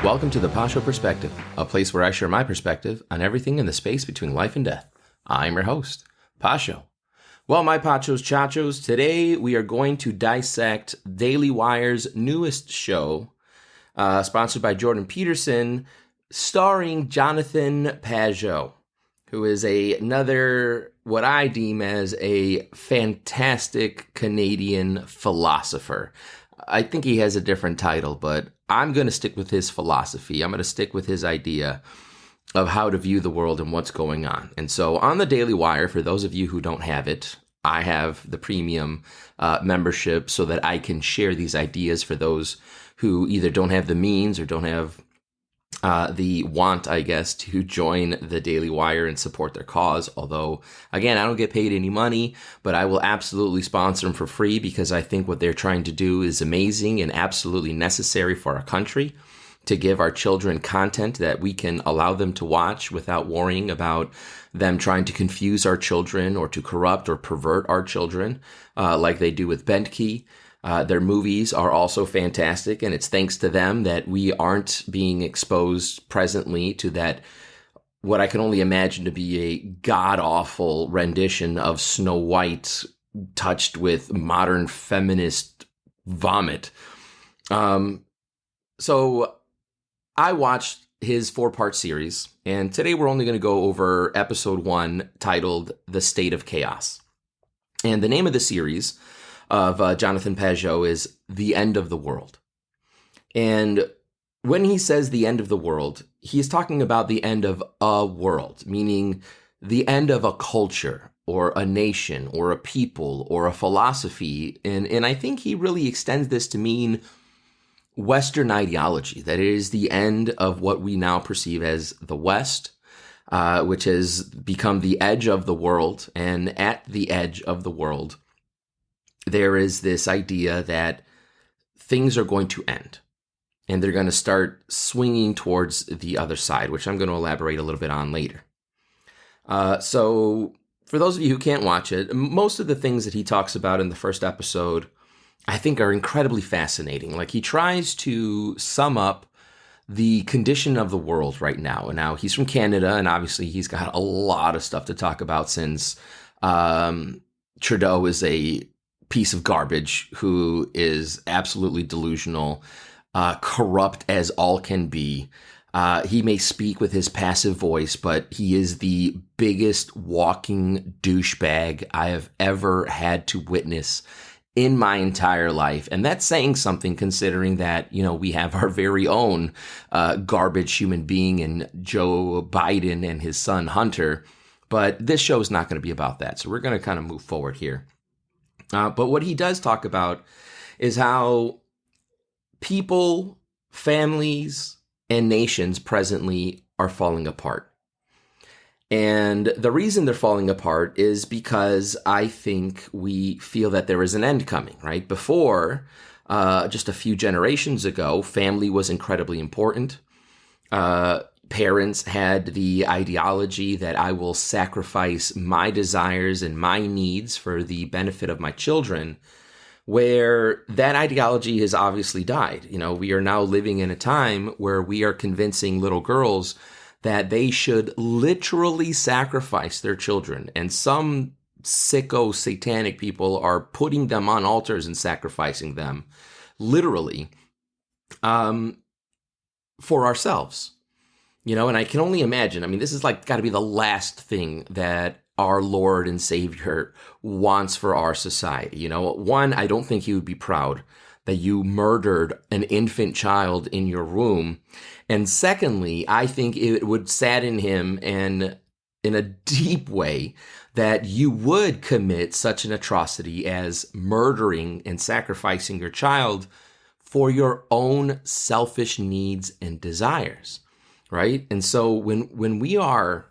Welcome to the Pacho Perspective, a place where I share my perspective on everything in the space between life and death. I'm your host, Pacho. Well, my Pachos, Chachos, today we are going to dissect Daily Wire's newest show, sponsored by Jordan Peterson, starring Jonathan Pageau, who is another, what I deem as a fantastic Canadian philosopher. I think he has a different title, but I'm going to stick with his philosophy. I'm going to stick with his idea of how to view the world and what's going on. And so on the Daily Wire, for those of you who don't have it, I have the premium membership so that I can share these ideas for those who either don't have the means or don't have the want, I guess, to join the Daily Wire and support their cause. Although, again, I don't get paid any money, but I will absolutely sponsor them for free because I think what they're trying to do is amazing and absolutely necessary for our country, to give our children content that we can allow them to watch without worrying about them trying to confuse our children or to corrupt or pervert our children like they do with Bentkey. Their movies are also fantastic, and it's thanks to them that we aren't being exposed presently to that, what I can only imagine to be a god-awful rendition of Snow White touched with modern feminist vomit. So I watched his 4-part series, and today we're only going to go over episode 1, titled The State of Chaos. And the name of the series of Jonathan Pageau is The End of the World. And when he says the end of the world, he's talking about the end of a world, meaning the end of a culture or a nation or a people or a philosophy. And I think he really extends this to mean Western ideology, that it is the end of what we now perceive as the West, which has become the edge of the world. And at the edge of the world, there is this idea that things are going to end and they're going to start swinging towards the other side, which I'm going to elaborate a little bit on later. So for those of you who can't watch it, most of the things that he talks about in the first episode, I think are incredibly fascinating. Like, he tries to sum up the condition of the world right now. And now he's from Canada, and obviously he's got a lot of stuff to talk about since Trudeau is a piece of garbage who is absolutely delusional, corrupt as all can be. He may speak with his passive voice, but he is the biggest walking douchebag I have ever had to witness in my entire life. And that's saying something, considering that, you know, we have our very own garbage human being in Joe Biden and his son Hunter. But this show is not going to be about that. So we're going to kind of move forward here. But what he does talk about is how people, families, and nations presently are falling apart. And the reason they're falling apart is because I think we feel that there is an end coming, right? Before, just a few generations ago, family was incredibly important. Parents had the ideology that I will sacrifice my desires and my needs for the benefit of my children, where that ideology has obviously died. You know, we are now living in a time where we are convincing little girls that they should literally sacrifice their children. And some sicko satanic people are putting them on altars and sacrificing them literally for ourselves. You know, and I can only imagine, I mean, this is like got to be the last thing that our Lord and Savior wants for our society. You know, one, I don't think he would be proud that you murdered an infant child in your womb. And secondly, I think it would sadden him, and in a deep way, that you would commit such an atrocity as murdering and sacrificing your child for your own selfish needs and desires. Right? And so when we are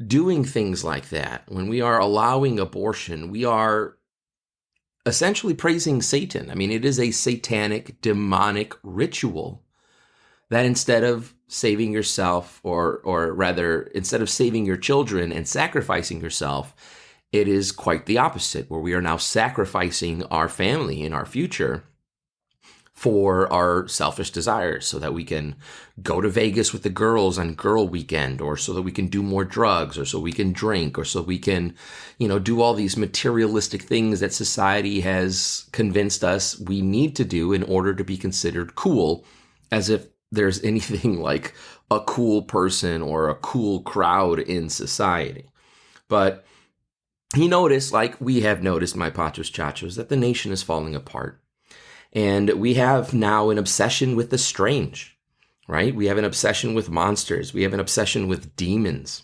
doing things like that, when we are allowing abortion, we are essentially praising Satan. I mean, it is a satanic, demonic ritual that instead of saving yourself, or rather, instead of saving your children and sacrificing yourself, it is quite the opposite, where we are now sacrificing our family and our future for our selfish desires so that we can go to Vegas with the girls on girl weekend, or so that we can do more drugs, or so we can drink, or so we can, do all these materialistic things that society has convinced us we need to do in order to be considered cool, as if there's anything like a cool person or a cool crowd in society. But he noticed, like we have noticed, my Pachos Chachos, that the nation is falling apart. And we have now an obsession with the strange, right? We have an obsession with monsters. We have an obsession with demons.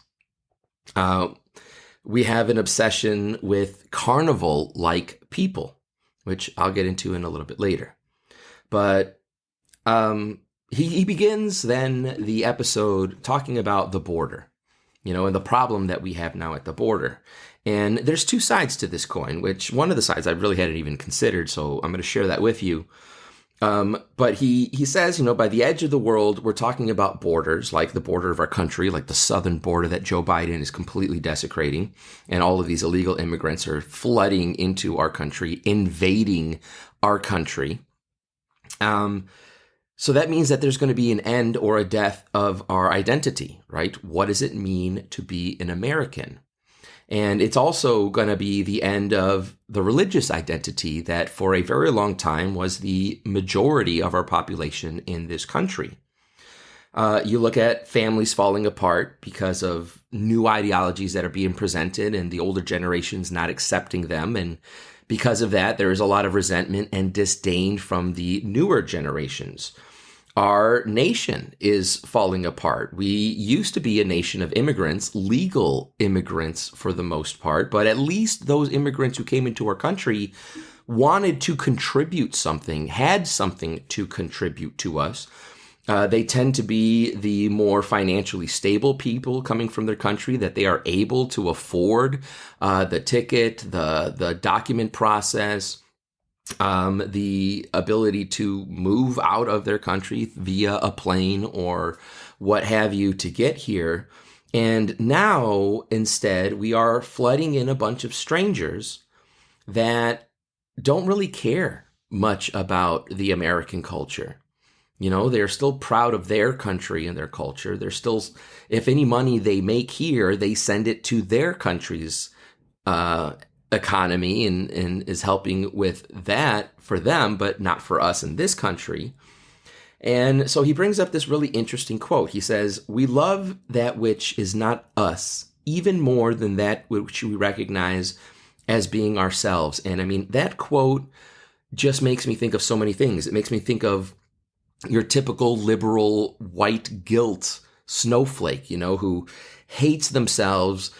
We have an obsession with carnival-like people, which I'll get into in a little bit later. But he begins then the episode talking about the border, and the problem that we have now at the border. And there's two sides to this coin, which one of the sides I really hadn't even considered, so I'm going to share that with you. But he says, by the edge of the world, we're talking about borders, like the border of our country, like the southern border that Joe Biden is completely desecrating. And all of these illegal immigrants are flooding into our country, invading our country. So that means that there's going to be an end or a death of our identity, right? What does it mean to be an American? And it's also going to be the end of the religious identity that for a very long time was the majority of our population in this country. You look at families falling apart because of new ideologies that are being presented and the older generations not accepting them. And because of that, there is a lot of resentment and disdain from the newer generations. Our nation is falling apart. We used to be a nation of immigrants, legal immigrants for the most part, but at least those immigrants who came into our country wanted to contribute something, had something to contribute to us. They tend to be the more financially stable people coming from their country, that they are able to afford the ticket, the document process, the ability to move out of their country via a plane or what have you to get here. And now, instead, we are flooding in a bunch of strangers that don't really care much about the American culture. They're still proud of their country and their culture. They're still, if any money they make here, they send it to their country's economy and is helping with that for them, but not for us in this country. And so he brings up this really interesting quote. He says, "We love that which is not us, even more than that which we recognize as being ourselves." And I mean, that quote just makes me think of so many things. It makes me think of your typical liberal white guilt snowflake, who hates themselves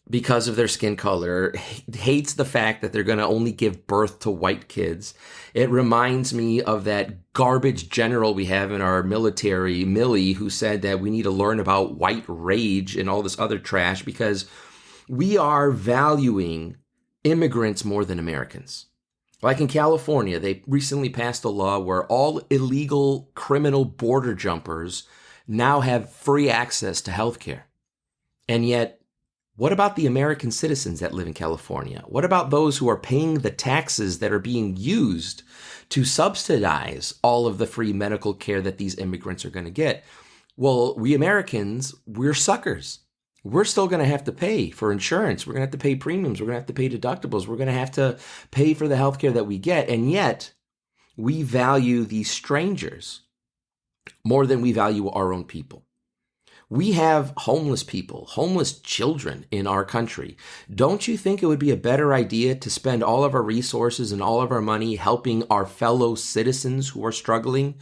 because of their skin color, hates the fact that they're going to only give birth to white kids. It reminds me of that garbage general we have in our military, Milley, who said that we need to learn about white rage and all this other trash because we are valuing immigrants more than Americans. Like in California, they recently passed a law where all illegal criminal border jumpers now have free access to health care. And yet, what about the American citizens that live in California? What about those who are paying the taxes that are being used to subsidize all of the free medical care that these immigrants are going to get? Well, we Americans, we're suckers. We're still going to have to pay for insurance. We're going to have to pay premiums. We're going to have to pay deductibles. We're going to have to pay for the healthcare that we get. And yet, we value these strangers more than we value our own people. We have homeless people, homeless children in our country. Don't you think it would be a better idea to spend all of our resources and all of our money helping our fellow citizens who are struggling?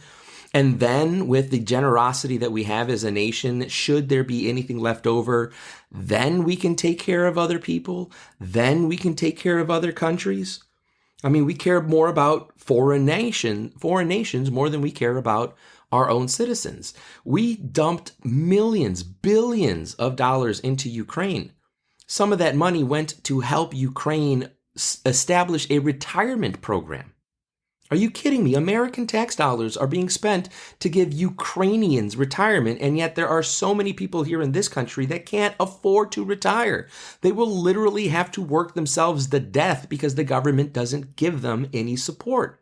And then with the generosity that we have as a nation, should there be anything left over, then we can take care of other people. Then we can take care of other countries. I mean, we care more about foreign nations more than we care about our own citizens. We dumped millions, billions of dollars into Ukraine. Some of that money went to help Ukraine establish a retirement program. Are you kidding me? American tax dollars are being spent to give Ukrainians retirement, and yet there are so many people here in this country that can't afford to retire. They will literally have to work themselves to death because the government doesn't give them any support.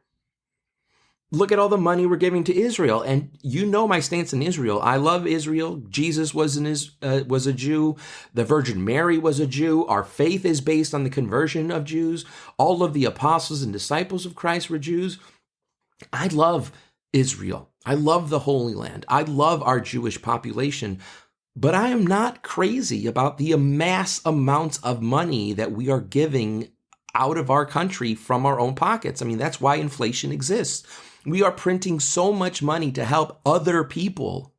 look at all the money we're giving to Israel. And you know my stance in Israel. I love Israel. Jesus was a Jew. The Virgin Mary was a Jew. Our faith is based on the conversion of Jews. All of the apostles and disciples of Christ were Jews. I love Israel. I love the Holy Land. I love our Jewish population. But I am not crazy about the mass amounts of money that we are giving out of our country from our own pockets. I mean, that's why inflation exists. We are printing so much money to help other people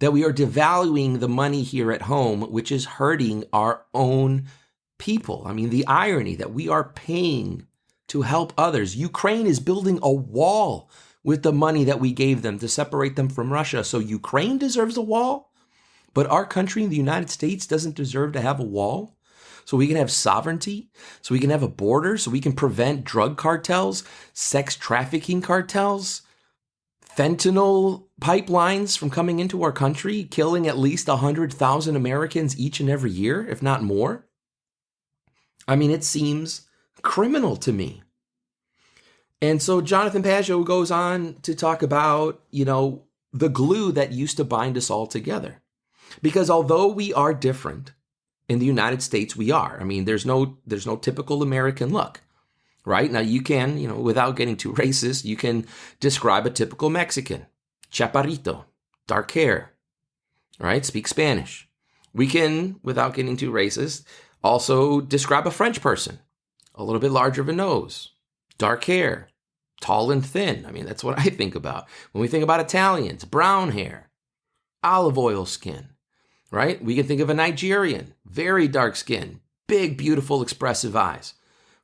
that we are devaluing the money here at home, which is hurting our own people. I mean, the irony that we are paying to help others. Ukraine is building a wall with the money that we gave them to separate them from Russia. So Ukraine deserves a wall, but our country, the United States, doesn't deserve to have a wall. So we can have sovereignty, so we can have a border, so we can prevent drug cartels, sex trafficking cartels, fentanyl pipelines from coming into our country, killing at least 100,000 Americans each and every year, if not more. I mean, it seems criminal to me. And so Jonathan Pageau goes on to talk about, the glue that used to bind us all together. Because although we are different, in the United States, we are. I mean, there's no typical American look, right? Now, you can, without getting too racist, you can describe a typical Mexican, chaparrito, dark hair, right? Speak Spanish. We can, without getting too racist, also describe a French person, a little bit larger of a nose, dark hair, tall and thin. I mean, that's what I think about. When we think about Italians, brown hair, olive oil skin. Right? We can think of a Nigerian, very dark skin, big, beautiful, expressive eyes,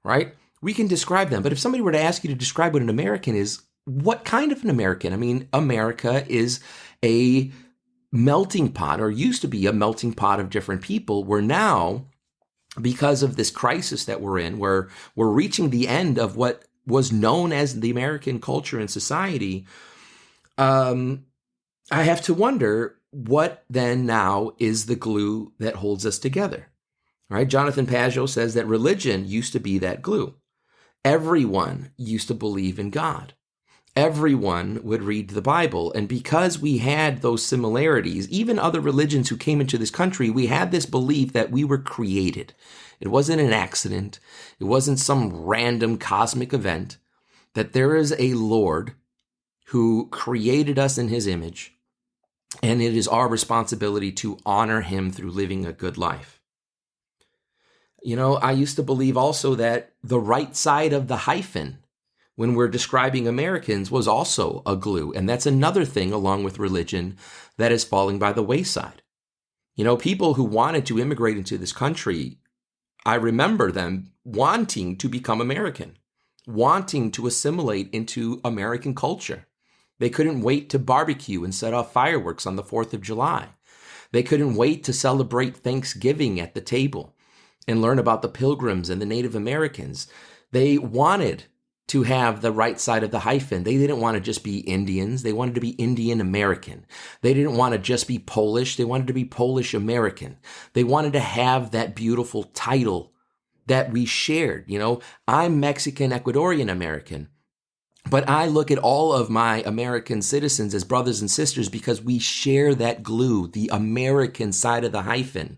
right? We can describe them. But if somebody were to ask you to describe what an American is, what kind of an American? I mean, America is a melting pot, or used to be a melting pot of different people, where now, because of this crisis that we're in, where we're reaching the end of what was known as the American culture and society, I have to wonder, what then now is the glue that holds us together? All right? Jonathan Pageau says that religion used to be that glue. Everyone used to believe in God. Everyone would read the Bible. And because we had those similarities, even other religions who came into this country, we had this belief that we were created. It wasn't an accident. It wasn't some random cosmic event. That there is a Lord who created us in his image. And it is our responsibility to honor him through living a good life. I used to believe also that the right side of the hyphen, when we're describing Americans, was also a glue. And that's another thing, along with religion, that is falling by the wayside. People who wanted to immigrate into this country, I remember them wanting to become American, wanting to assimilate into American culture. They couldn't wait to barbecue and set off fireworks on the 4th of July. They couldn't wait to celebrate Thanksgiving at the table and learn about the Pilgrims and the Native Americans. They wanted to have the right side of the hyphen. They didn't want to just be Indians. They wanted to be Indian American. They didn't want to just be Polish. They wanted to be Polish American. They wanted to have that beautiful title that we shared. I'm Mexican Ecuadorian American. But I look at all of my American citizens as brothers and sisters because we share that glue, the American side of the hyphen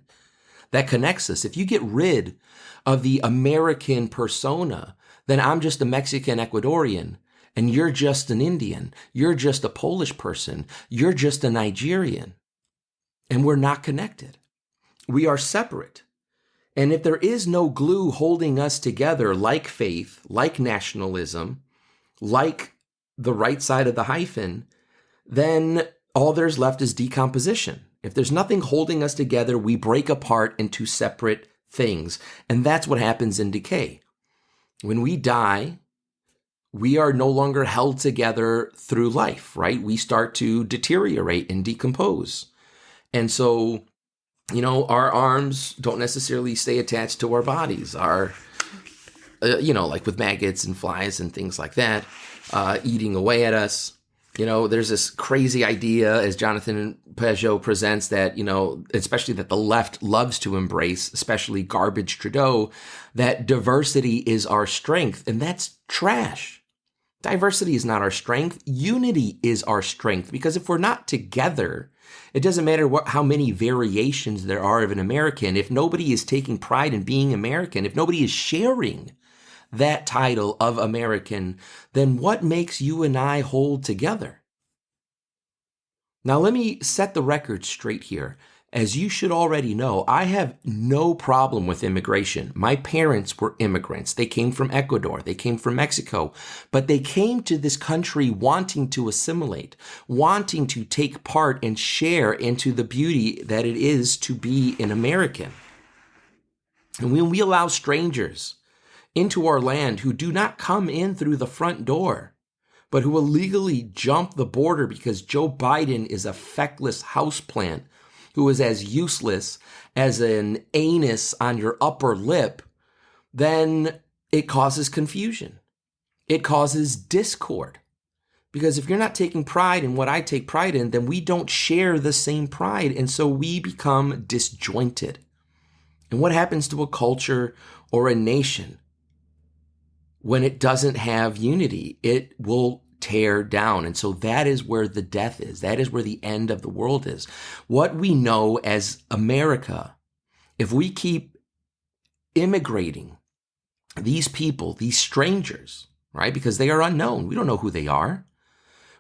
that connects us. If you get rid of the American persona, then I'm just a Mexican Ecuadorian and you're just an Indian. You're just a Polish person. You're just a Nigerian. And we're not connected. We are separate. And if there is no glue holding us together, like faith, like nationalism, like the right side of the hyphen, then all there's left is decomposition. If there's nothing holding us together, we break apart into separate things. And that's what happens in decay. When we die, we are no longer held together through life, right? We start to deteriorate and decompose. And so, our arms don't necessarily stay attached to our bodies. Like with maggots and flies and things like that, eating away at us. There's this crazy idea, as Jonathan Pageau presents, that, especially that the left loves to embrace, especially garbage Trudeau, that diversity is our strength. And that's trash. Diversity is not our strength. Unity is our strength, because if we're not together, it doesn't matter how many variations there are of an American. If nobody is taking pride in being American, if nobody is sharing that title of American, then what makes you and I hold together? Now, let me set the record straight here. As you should already know, I have no problem with immigration. My parents were immigrants. They came from Ecuador. They came from Mexico. But they came to this country wanting to assimilate, wanting to take part and share into the beauty that it is to be an American. And when we allow strangers into our land who do not come in through the front door, but who illegally jump the border because Joe Biden is a feckless houseplant who is as useless as an anus on your upper lip, then it causes confusion. It causes discord. Because if you're not taking pride in what I take pride in, then we don't share the same pride. And so we become disjointed. And what happens to a culture or a nation when it doesn't have unity? It will tear down. And so that is where the death is. That is where the end of the world is. What we know as America, if we keep immigrating these people, these strangers, right? Because they are unknown. We don't know who they are.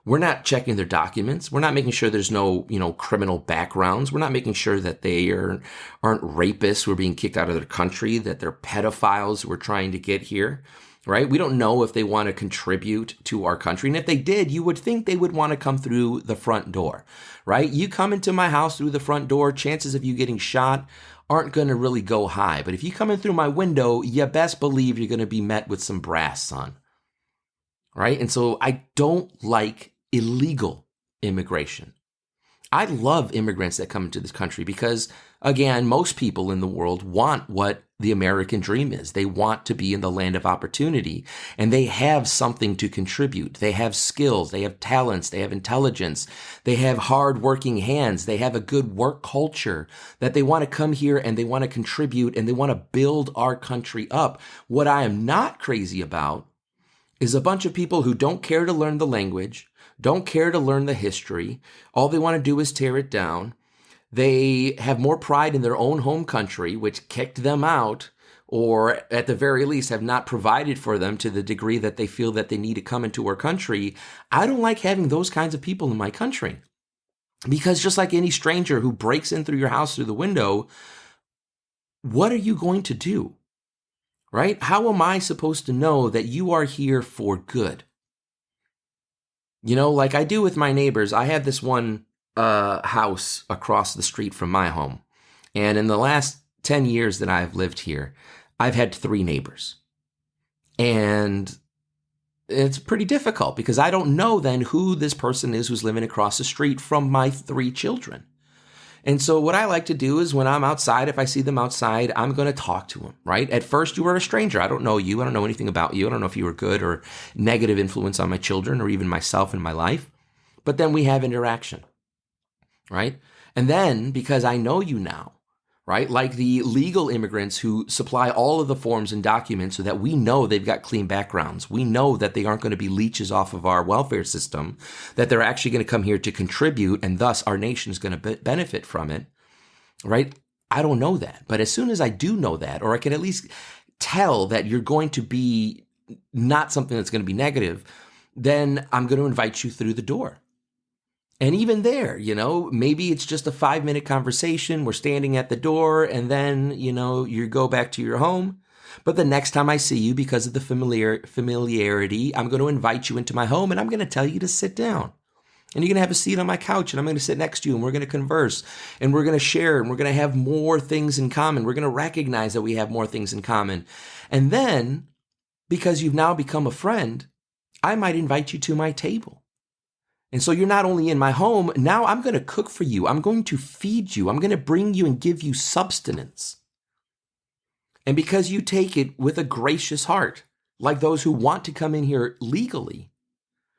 We're not checking their documents. We're not making sure there's no, criminal backgrounds. We're not making sure that they aren't rapists who are being kicked out of their country, that they're pedophiles who are trying to get here. Right? We don't know if they want to contribute to our country. And if they did, you would think they would want to come through the front door, right? You come into my house through the front door, chances of you getting shot aren't going to really go high. But if you come in through my window, you best believe you're going to be met with some brass, son. Right? And so I don't like illegal immigration. I love immigrants that come into this country because, again, most people in the world want what the American dream is. They want to be in the land of opportunity, and they have something to contribute. They have skills, they have talents, they have intelligence, they have hard-working hands, they have a good work culture that they want to come here and they want to contribute and they want to build our country up. What I am not crazy about is a bunch of people who don't care to learn the language, don't care to learn the history. All they want to do is tear it down. They have more pride in their own home country, which kicked them out, or at the very least have not provided for them to the degree that they feel that they need to come into our country. I don't like having those kinds of people in my country. Because just like any stranger who breaks in through your house through the window, what are you going to do? Right? How am I supposed to know that you are here for good? Like I do with my neighbors, I have this one house across the street from my home. And in the last 10 years that I've lived here, I've had 3 neighbors. And it's pretty difficult because I don't know then who this person is who's living across the street from my 3 children. And so what I like to do is when I'm outside, if I see them outside, I'm going to talk to them, right? At first, you were a stranger. I don't know you. I don't know anything about you. I don't know if you were good or negative influence on my children or even myself in my life. But then we have interaction, right? And then because I know you now, right? Like the legal immigrants who supply all of the forms and documents so that we know they've got clean backgrounds. We know that they aren't going to be leeches off of our welfare system, that they're actually going to come here to contribute, and thus our nation is going to benefit from it, right? I don't know that. But as soon as I do know that, or I can at least tell that you're going to be not something that's going to be negative, then I'm going to invite you through the door. And even there, maybe it's just a 5-minute conversation. We're standing at the door and then, you go back to your home. But the next time I see you, because of the familiarity, I'm going to invite you into my home and I'm going to tell you to sit down. And you're going to have a seat on my couch and I'm going to sit next to you and we're going to converse and we're going to share and we're going to have more things in common. We're going to recognize that we have more things in common. And then, because you've now become a friend, I might invite you to my table. And so you're not only in my home, now I'm going to cook for you. I'm going to feed you. I'm going to bring you and give you substance. And because you take it with a gracious heart, like those who want to come in here legally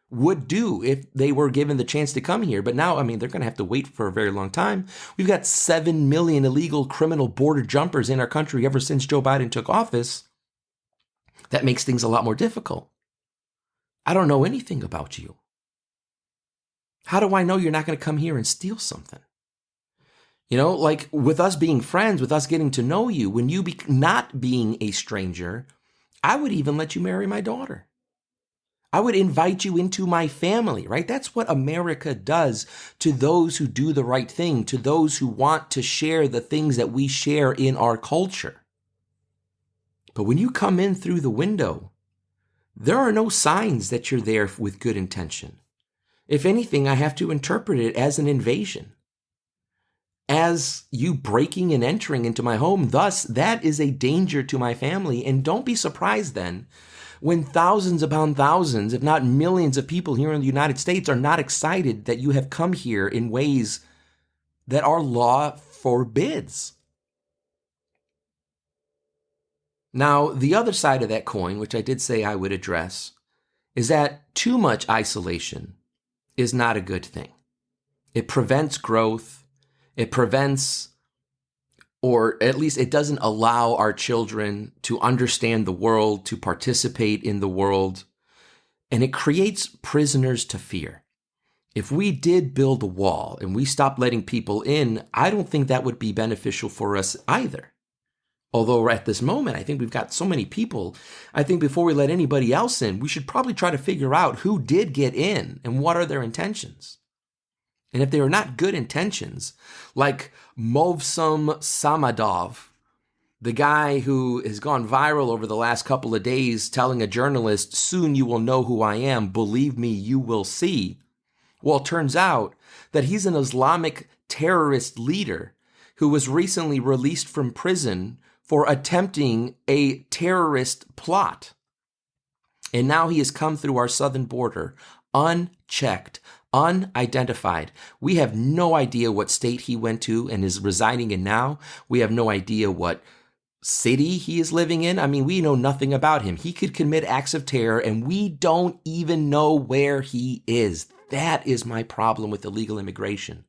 would do if they were given the chance to come here. But now, they're going to have to wait for a very long time. We've got 7 million illegal criminal border jumpers in our country ever since Joe Biden took office. That makes things a lot more difficult. I don't know anything about you. How do I know you're not going to come here and steal something? Like with us being friends, with us getting to know you, when you not being a stranger, I would even let you marry my daughter. I would invite you into my family, right? That's what America does to those who do the right thing, to those who want to share the things that we share in our culture. But when you come in through the window, there are no signs that you're there with good intention. If anything, I have to interpret it as an invasion, as you breaking and entering into my home. Thus, that is a danger to my family. And don't be surprised then when thousands upon thousands, if not millions of people here in the United States are not excited that you have come here in ways that our law forbids. Now, the other side of that coin, which I did say I would address, is that too much isolation is not a good thing. It prevents growth. It prevents, or at least it doesn't allow our children to understand the world, to participate in the world, and it creates prisoners to fear. If we did build a wall and we stopped letting people in, I don't think that would be beneficial for us either. Although at this moment, I think we've got so many people, I think before we let anybody else in, we should probably try to figure out who did get in and what are their intentions. And if they are not good intentions, like Movsum Samadov, the guy who has gone viral over the last couple of days telling a journalist, "Soon you will know who I am, believe me, you will see." Well, it turns out that he's an Islamic terrorist leader who was recently released from prison for attempting a terrorist plot. And now he has come through our southern border unchecked, unidentified. We have no idea what state he went to and is residing in now. We have no idea what city he is living in. I mean, we know nothing about him. He could commit acts of terror and we don't even know where he is. That is my problem with illegal immigration.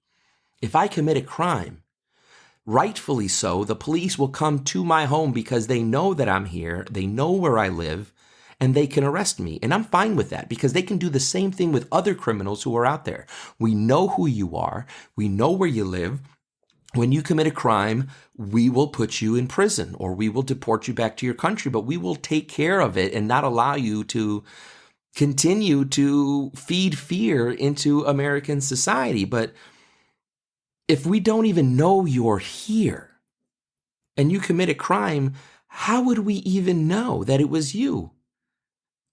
If I commit a crime, rightfully so, the police will come to my home because they know that I'm here, they know where I live, and they can arrest me. And I'm fine with that because they can do the same thing with other criminals who are out there. We know who you are. We know where you live. When you commit a crime, we will put you in prison or we will deport you back to your country, but we will take care of it and not allow you to continue to feed fear into American society. But if we don't even know you're here and you commit a crime, how would we even know that it was you?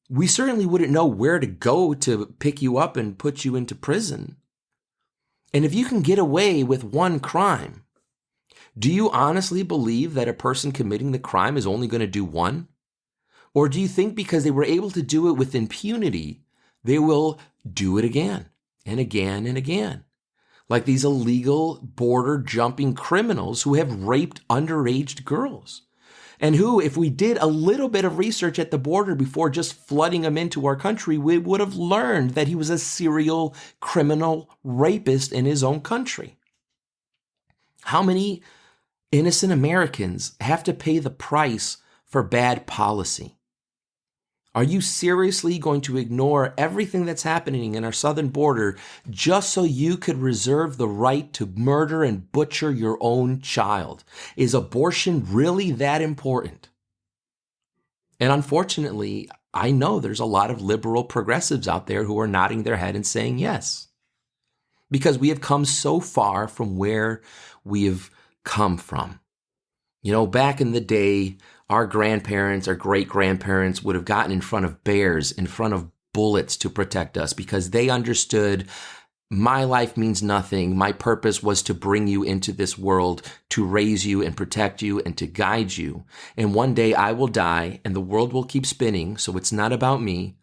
We certainly wouldn't know where to go to pick you up and put you into prison. And if you can get away with one crime, do you honestly believe that a person committing the crime is only going to do one? Or do you think because they were able to do it with impunity, they will do it again and again and again? Like these illegal border jumping criminals who have raped underage girls. And who, if we did a little bit of research at the border before just flooding him into our country, we would have learned that he was a serial criminal rapist in his own country. How many innocent Americans have to pay the price for bad policy? Are you seriously going to ignore everything that's happening in our southern border just so you could reserve the right to murder and butcher your own child? Is abortion really that important? And unfortunately, I know there's a lot of liberal progressives out there who are nodding their head and saying yes, because we have come so far from where we have come from. Back in the day, our grandparents, our great-grandparents would have gotten in front of bears, in front of bullets to protect us because they understood my life means nothing. My purpose was to bring you into this world, to raise you and protect you and to guide you. And one day I will die and the world will keep spinning. So it's not about me.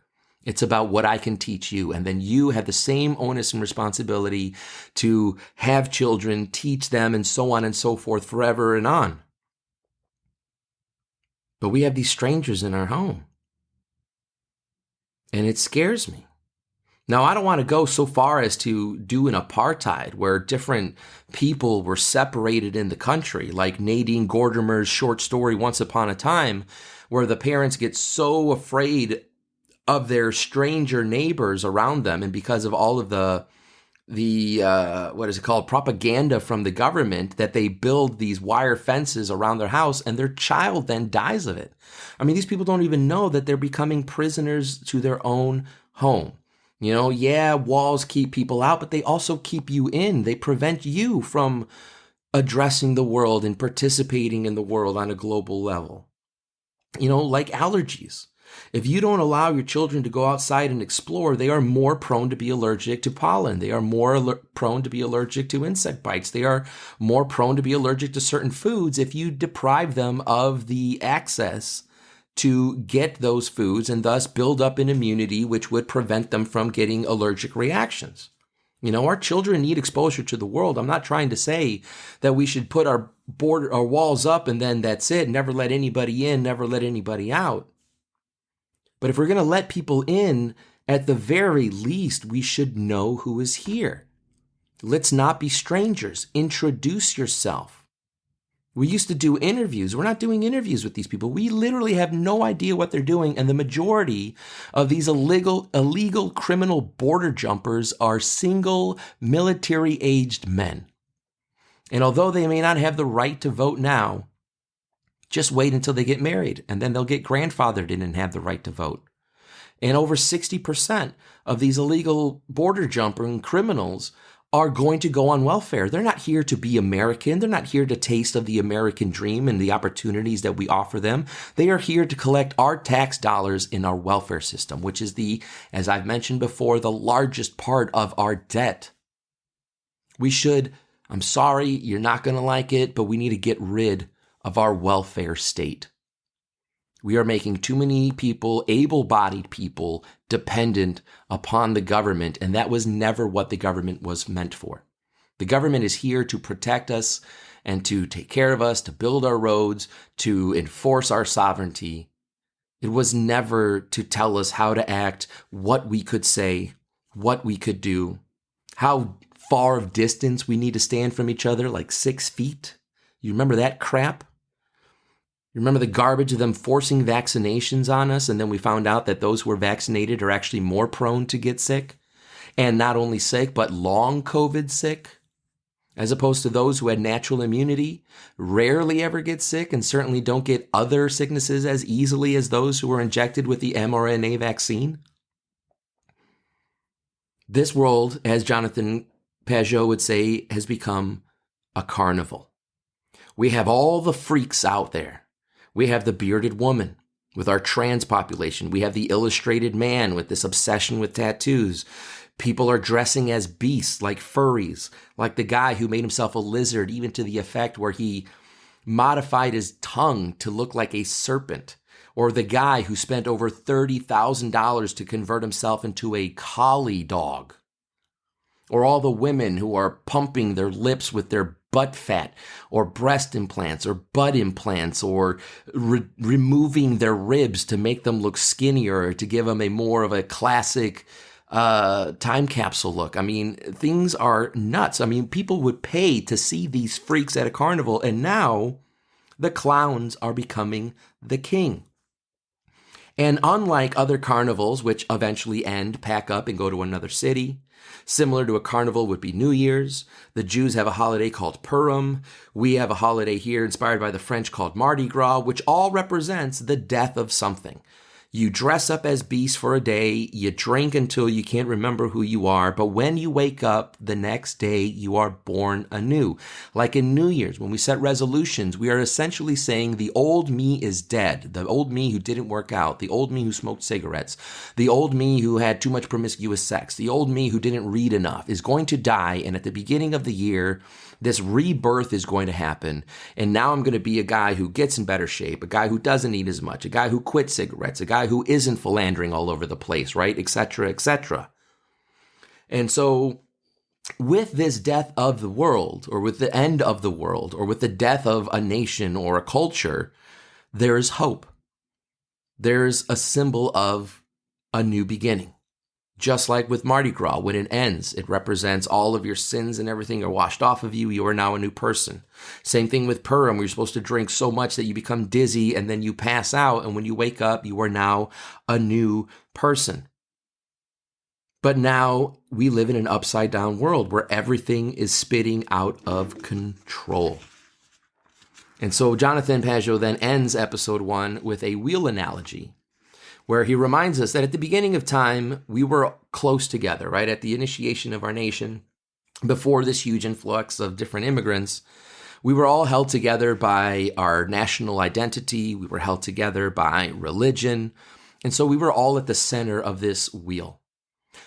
It's about what I can teach you. And then you have the same onus and responsibility to have children, teach them, and so on and so forth forever and on. But we have these strangers in our home. And it scares me. Now, I don't want to go so far as to do an apartheid where different people were separated in the country, like Nadine Gordimer's short story, Once Upon a Time, where the parents get so afraid of their stranger neighbors around them, and because of all of the what is it called, propaganda from the government, that they build these wire fences around their house, and their child then dies of it. I mean, these people don't even know that they're becoming prisoners to their own home. You know, yeah, walls keep people out, but they also keep you in. They prevent you from addressing the world and participating in the world on a global level. You know, like allergies. If you don't allow your children to go outside and explore, they are more prone to be allergic to pollen. They are more prone to be allergic to insect bites. They are more prone to be allergic to certain foods if you deprive them of the access to get those foods and thus build up an immunity which would prevent them from getting allergic reactions. You know, our children need exposure to the world. I'm not trying to say that we should put our walls up and then that's it, never let anybody in, never let anybody out. But if we're going to let people in, at the very least, we should know who is here. Let's not be strangers. Introduce yourself. We used to do interviews. We're not doing interviews with these people. We literally have no idea what they're doing. And the majority of these illegal criminal border jumpers are single military-aged men. And although they may not have the right to vote now, just wait until they get married, and then they'll get grandfathered in and have the right to vote. And over 60% of these illegal border jumping criminals are going to go on welfare. They're not here to be American. They're not here to taste of the American dream and the opportunities that we offer them. They are here to collect our tax dollars in our welfare system, which is as I've mentioned before, the largest part of our debt. I'm sorry, you're not going to like it, but we need to get rid of our welfare state. We are making too many people, able-bodied people, dependent upon the government, and that was never what the government was meant for. The government is here to protect us and to take care of us, to build our roads, to enforce our sovereignty. It was never to tell us how to act, what we could say, what we could do, how far of distance we need to stand from each other, like 6 feet. You remember that crap? You remember the garbage of them forcing vaccinations on us, and then we found out that those who were vaccinated are actually more prone to get sick, and not only sick, but long COVID sick, as opposed to those who had natural immunity, rarely ever get sick, and certainly don't get other sicknesses as easily as those who were injected with the mRNA vaccine. This world, as Jonathan Pageau would say, has become a carnival. We have all the freaks out there. We have the bearded woman with our trans population. We have the illustrated man with this obsession with tattoos. People are dressing as beasts, like furries, like the guy who made himself a lizard, even to the effect where he modified his tongue to look like a serpent. Or the guy who spent over $30,000 to convert himself into a collie dog. Or all the women who are pumping their lips with their butt fat, or breast implants, or butt implants, or removing their ribs to make them look skinnier, or to give them a more of a classic time capsule look. I mean, things are nuts. I mean, people would pay to see these freaks at a carnival, and now the clowns are becoming the king. And unlike other carnivals, which eventually end, pack up, and go to another city, similar to a carnival would be New Year's. The Jews have a holiday called Purim. We have a holiday here inspired by the French called Mardi Gras, which all represents the death of something. You dress up as beasts for a day, you drink until you can't remember who you are, but when you wake up the next day, you are born anew. Like in New Year's, when we set resolutions, we are essentially saying the old me is dead. The old me who didn't work out, the old me who smoked cigarettes, the old me who had too much promiscuous sex, the old me who didn't read enough is going to die, and at the beginning of the year, this rebirth is going to happen, and now I'm going to be a guy who gets in better shape, a guy who doesn't eat as much, a guy who quits cigarettes, a guy who isn't philandering all over the place, right, etc., etc. And so with this death of the world, or with the end of the world, or with the death of a nation or a culture, there is hope. There's a symbol of a new beginning. Just like with Mardi Gras, when it ends, it represents all of your sins and everything are washed off of you. You are now a new person. Same thing with Purim, where you're supposed to drink so much that you become dizzy and then you pass out. And when you wake up, you are now a new person. But now we live in an upside down world where everything is spitting out of control. And so Jonathan Pageau then ends episode 1 with a wheel analogy, where he reminds us that at the beginning of time, we were close together, right? At the initiation of our nation, before this huge influx of different immigrants, we were all held together by our national identity. We were held together by religion. And so we were all at the center of this wheel.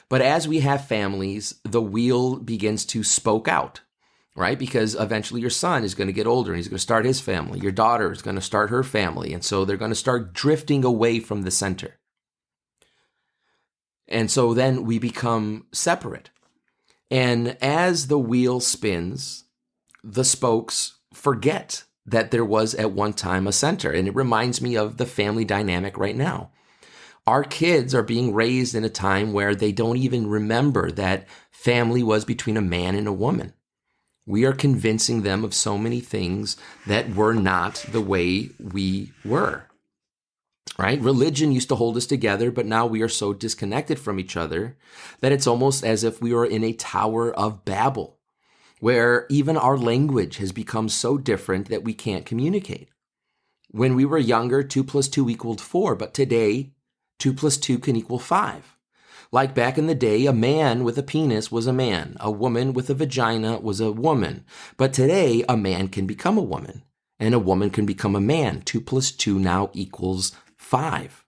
But as we have families, the wheel begins to spoke out, right? Because eventually your son is going to get older and he's going to start his family. Your daughter is going to start her family. And so they're going to start drifting away from the center. And so then we become separate. And as the wheel spins, the spokes forget that there was at one time a center. And it reminds me of the family dynamic right now. Our kids are being raised in a time where they don't even remember that family was between a man and a woman. We are convincing them of so many things that were not the way we were, right? Religion used to hold us together, but now we are so disconnected from each other that it's almost as if we were in a Tower of Babel, where even our language has become so different that we can't communicate. When we were younger, 2 + 2 = 4, but today, 2 + 2 can equal 5. Like back in the day, a man with a penis was a man. A woman with a vagina was a woman. But today, a man can become a woman, and a woman can become a man. 2 + 2 now equals 5.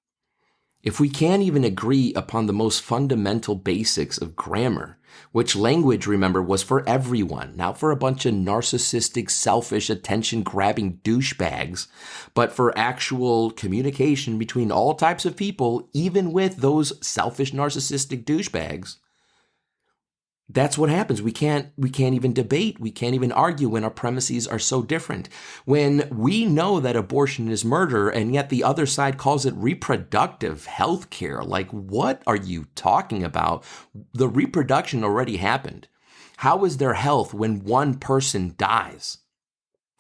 If we can't even agree upon the most fundamental basics of grammar, which language, remember, was for everyone, not for a bunch of narcissistic, selfish, attention-grabbing douchebags, but for actual communication between all types of people, even with those selfish, narcissistic douchebags, that's what happens. We can't even debate. We can't even argue when our premises are so different. When we know that abortion is murder and yet the other side calls it reproductive health care, like what are you talking about? The reproduction already happened. How is their health when one person dies?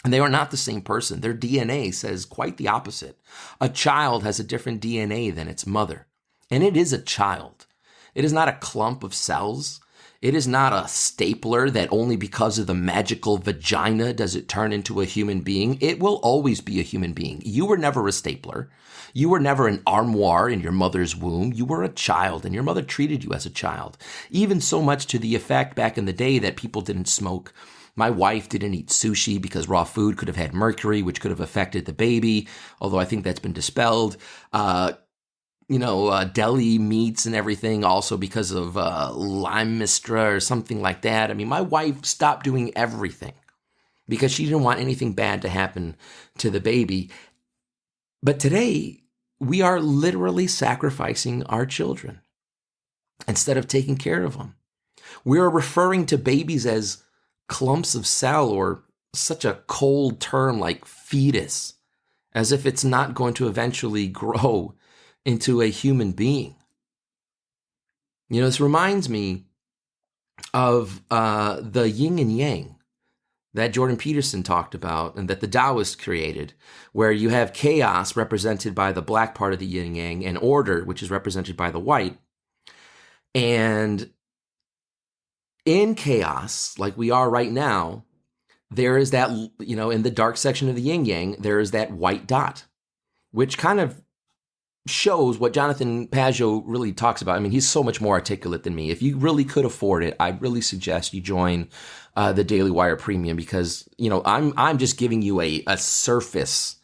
And they are not the same person. Their DNA says quite the opposite. A child has a different DNA than its mother. And it is a child. It is not a clump of cells. It is not a stapler that only because of the magical vagina does it turn into a human being. It will always be a human being. You were never a stapler. You were never an armoire in your mother's womb. You were a child, and your mother treated you as a child. Even so much to the effect back in the day that people didn't smoke. My wife didn't eat sushi because raw food could have had mercury, which could have affected the baby, although I think that's been dispelled. Deli meats and everything also because of Lyme mistra or something like that. I mean, my wife stopped doing everything because she didn't want anything bad to happen to the baby. But today, we are literally sacrificing our children instead of taking care of them. We are referring to babies as clumps of cell, or such a cold term like fetus, as if it's not going to eventually grow into a human being. This reminds me of the yin and yang that Jordan Peterson talked about and that the Taoists created, where you have chaos represented by the black part of the yin and yang and order, which is represented by the white. And in chaos, like we are right now, there is that, in the dark section of the yin yang, there is that white dot, which kind of shows what Jonathan Pageau really talks about. I mean, he's so much more articulate than me. If you really could afford it, I really suggest you join the Daily Wire Premium, because, I'm just giving you a surface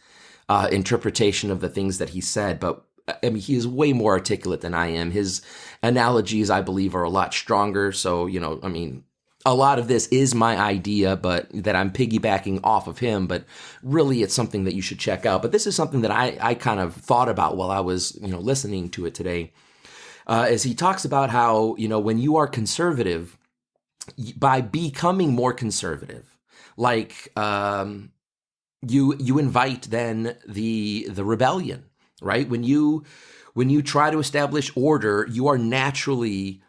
interpretation of the things that he said. But I mean, he is way more articulate than I am. His analogies, I believe, are a lot stronger. So, a lot of this is my idea, but that I'm piggybacking off of him, but really it's something that you should check out. But this is something that I kind of thought about while I was, listening to it today, as he talks about how, when you are conservative, by becoming more conservative, like you invite then the rebellion, right? When you try to establish order, you are naturally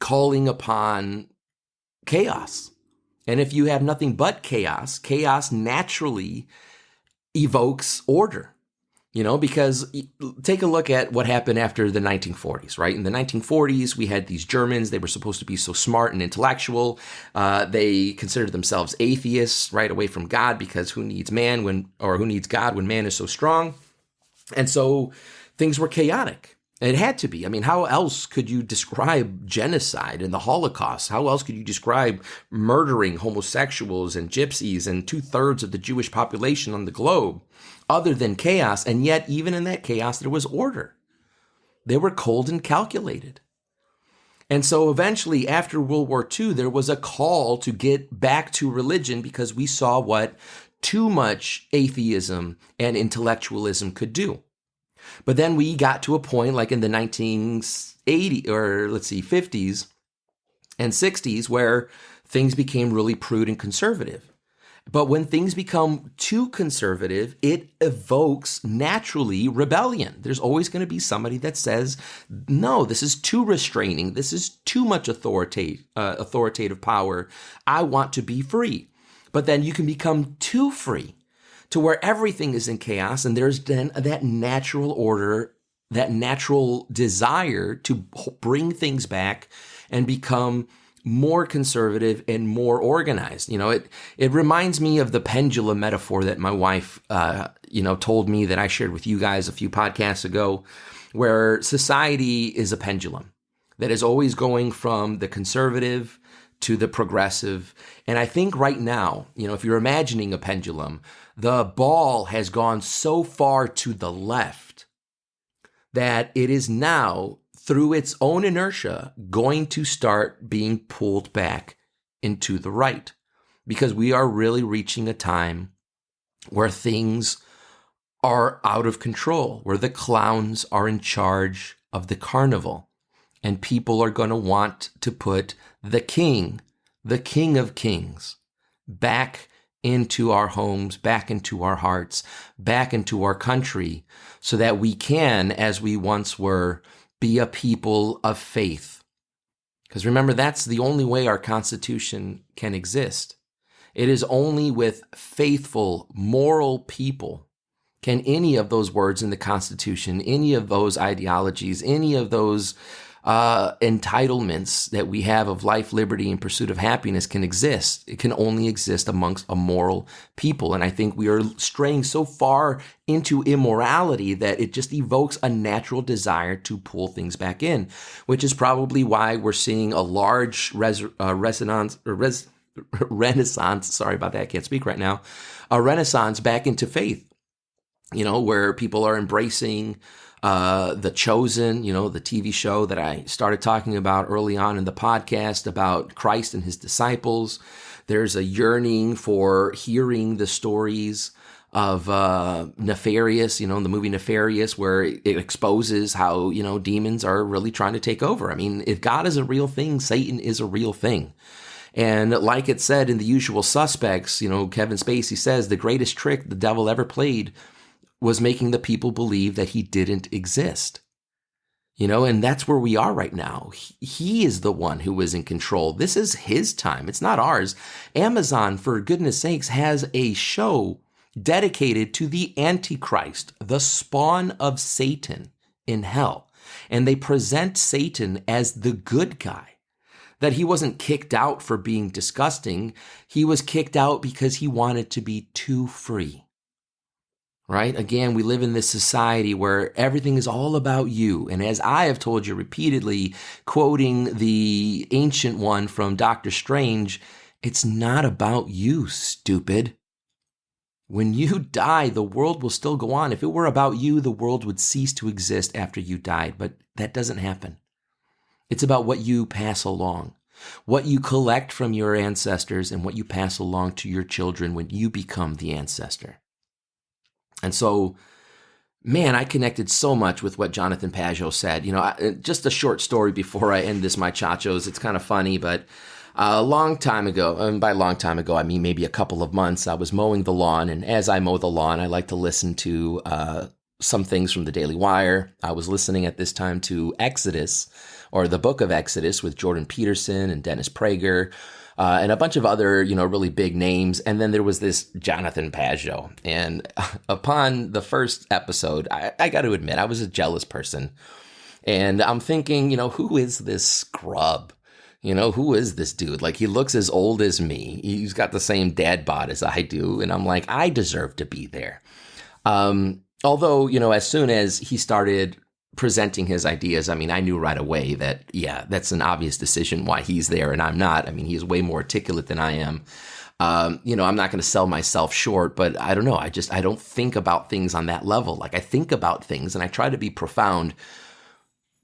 calling upon chaos. And if you have nothing but chaos, chaos naturally evokes order. Because take a look at what happened after the 1940s, right? In the 1940s, we had these Germans. They were supposed to be so smart and intellectual. They considered themselves atheists, right, away from God, because who needs God when man is so strong? And so things were chaotic. It had to be. I mean, how else could you describe genocide and the Holocaust? How else could you describe murdering homosexuals and gypsies and 2/3 of the Jewish population on the globe other than chaos? And yet, even in that chaos, there was order. They were cold and calculated. And so eventually, after World War II, there was a call to get back to religion because we saw what too much atheism and intellectualism could do. But then we got to a point like in the 50s and 60s where things became really prude and conservative. But when things become too conservative, it evokes naturally rebellion. There's always going to be somebody that says, no, this is too restraining. This is too much authoritative power. I want to be free. But then you can become too free, to where everything is in chaos, and there's then that natural order, that natural desire to bring things back and become more conservative and more organized. It reminds me of the pendulum metaphor that my wife, told me, that I shared with you guys a few podcasts ago, where society is a pendulum that is always going from the conservative to the progressive. And I think right now, if you're imagining a pendulum, the ball has gone so far to the left that it is now, through its own inertia, going to start being pulled back into the right, because we are really reaching a time where things are out of control, where the clowns are in charge of the carnival, and people are going to want to put the King of Kings, back into our homes, back into our hearts, back into our country, so that we can, as we once were, be a people of faith. Because remember, that's the only way our Constitution can exist. It is only with faithful, moral people can any of those words in the Constitution, any of those ideologies, any of those entitlements that we have of life, liberty, and pursuit of happiness can exist. It can only exist amongst a moral people. And I think we are straying so far into immorality that it just evokes a natural desire to pull things back in, which is probably why we're seeing a large renaissance. Sorry about that. I can't speak right now. A renaissance back into faith, where people are embracing The Chosen, the TV show that I started talking about early on in the podcast about Christ and his disciples. There's a yearning for hearing the stories of Nefarious, in the movie Nefarious, where it exposes how, demons are really trying to take over. I mean, if God is a real thing, Satan is a real thing. And like it said in The Usual Suspects, Kevin Spacey says the greatest trick the devil ever played was making the people believe that he didn't exist. And that's where we are right now. He is the one who is in control. This is his time. It's not ours. Amazon, for goodness sakes, has a show dedicated to the Antichrist, the spawn of Satan in hell. And they present Satan as the good guy. That he wasn't kicked out for being disgusting. He was kicked out because he wanted to be too free. Right? Again, we live in this society where everything is all about you. And as I have told you repeatedly, quoting the ancient one from Doctor Strange, it's not about you, stupid. When you die, the world will still go on. If it were about you, the world would cease to exist after you died. But that doesn't happen. It's about what you pass along, what you collect from your ancestors, and what you pass along to your children when you become the ancestor. And so, man, I connected so much with what Jonathan Pageau said. Just a short story before I end this, my Chachos. It's kind of funny, but a long time ago, and by long time ago, I mean maybe a couple of months, I was mowing the lawn. And as I mow the lawn, I like to listen to some things from the Daily Wire. I was listening at this time to Exodus, or the Book of Exodus, with Jordan Peterson and Dennis Prager, and a bunch of other, really big names. And then there was this Jonathan Pageau. And upon the first episode, I got to admit, I was a jealous person. And I'm thinking, who is this scrub? Who is this dude? Like, he looks as old as me. He's got the same dad bod as I do. And I'm like, I deserve to be there. Although, as soon as he started presenting his ideas, I knew right away that, yeah, that's an obvious decision why he's there and I'm not. He's way more articulate than I am. I'm not going to sell myself short, but I don't know. I don't think about things on that level. Like, I think about things and I try to be profound,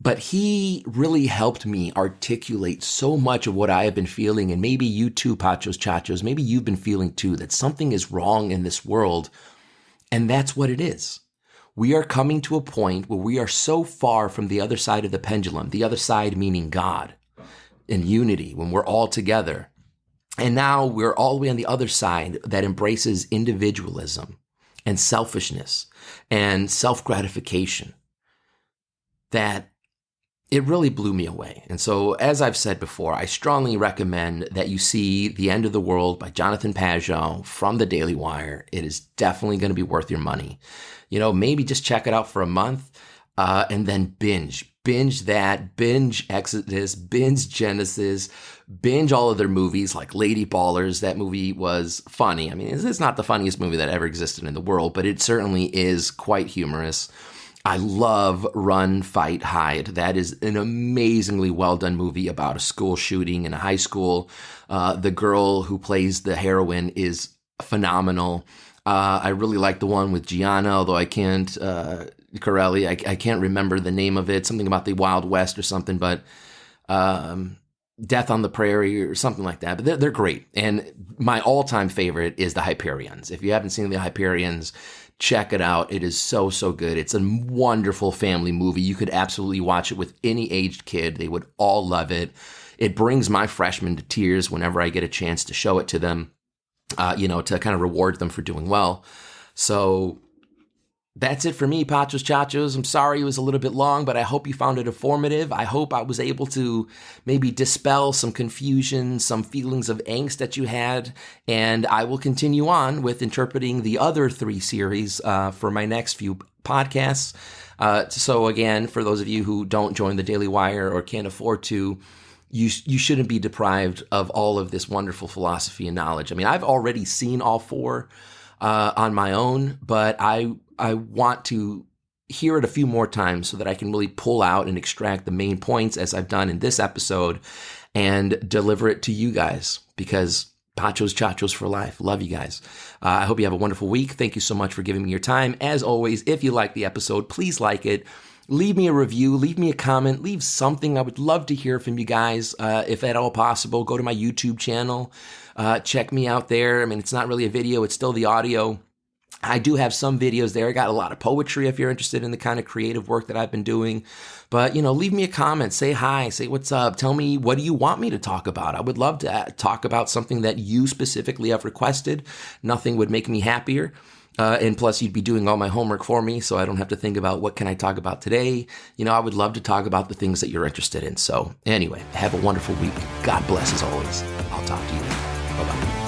but he really helped me articulate so much of what I have been feeling. And maybe you too, Pachos, Chachos, maybe you've been feeling too, that something is wrong in this world. And that's what it is. We are coming to a point where we are so far from the other side of the pendulum, the other side meaning God and unity, when we're all together. And now we're all the way on the other side that embraces individualism and selfishness and self-gratification, that it really blew me away. And so, as I've said before, I strongly recommend that you see The End of the World by Jonathan Pageau from the Daily Wire. It is definitely going to be worth your money. Maybe just check it out for a month and then binge that, binge Exodus, binge Genesis, binge all of their movies like Lady Ballers. That movie was funny. It's not the funniest movie that ever existed in the world, but it certainly is quite humorous. I love Run, Fight, Hide. That is an amazingly well-done movie about a school shooting in a high school. The girl who plays the heroine is phenomenal. I really like the one with Gianna, although I can't, Corelli, I can't remember the name of it, something about the Wild West or something, but Death on the Prairie or something like that. But they're great. And my all-time favorite is The Hyperions. If you haven't seen The Hyperions, check it out. It is so, so good. It's a wonderful family movie. You could absolutely watch it with any aged kid. They would all love it. It brings my freshmen to tears whenever I get a chance to show it to them, to kind of reward them for doing well. So that's it for me, Pachos, Chachos. I'm sorry it was a little bit long, but I hope you found it informative. I hope I was able to maybe dispel some confusion, some feelings of angst that you had, and I will continue on with interpreting the other 3 series for my next few podcasts. So again, for those of you who don't join the Daily Wire or can't afford to, you shouldn't be deprived of all of this wonderful philosophy and knowledge. I've already seen all 4 on my own, but I want to hear it a few more times so that I can really pull out and extract the main points, as I've done in this episode, and deliver it to you guys, because Pachos, Chachos for life. Love you guys. I hope you have a wonderful week. Thank you so much for giving me your time. As always, if you like the episode, please like it. Leave me a review, leave me a comment, leave something. I would love to hear from you guys, if at all possible. Go to my YouTube channel. Check me out there. It's not really a video, it's still the audio. I do have some videos there. I got a lot of poetry if you're interested in the kind of creative work that I've been doing. But, leave me a comment, say hi, say what's up, tell me what do you want me to talk about. I would love to talk about something that you specifically have requested. Nothing would make me happier. And plus, you'd be doing all my homework for me, so I don't have to think about what can I talk about today. I would love to talk about the things that you're interested in. So anyway, have a wonderful week. God bless as always. I'll talk to you then. Bye-bye.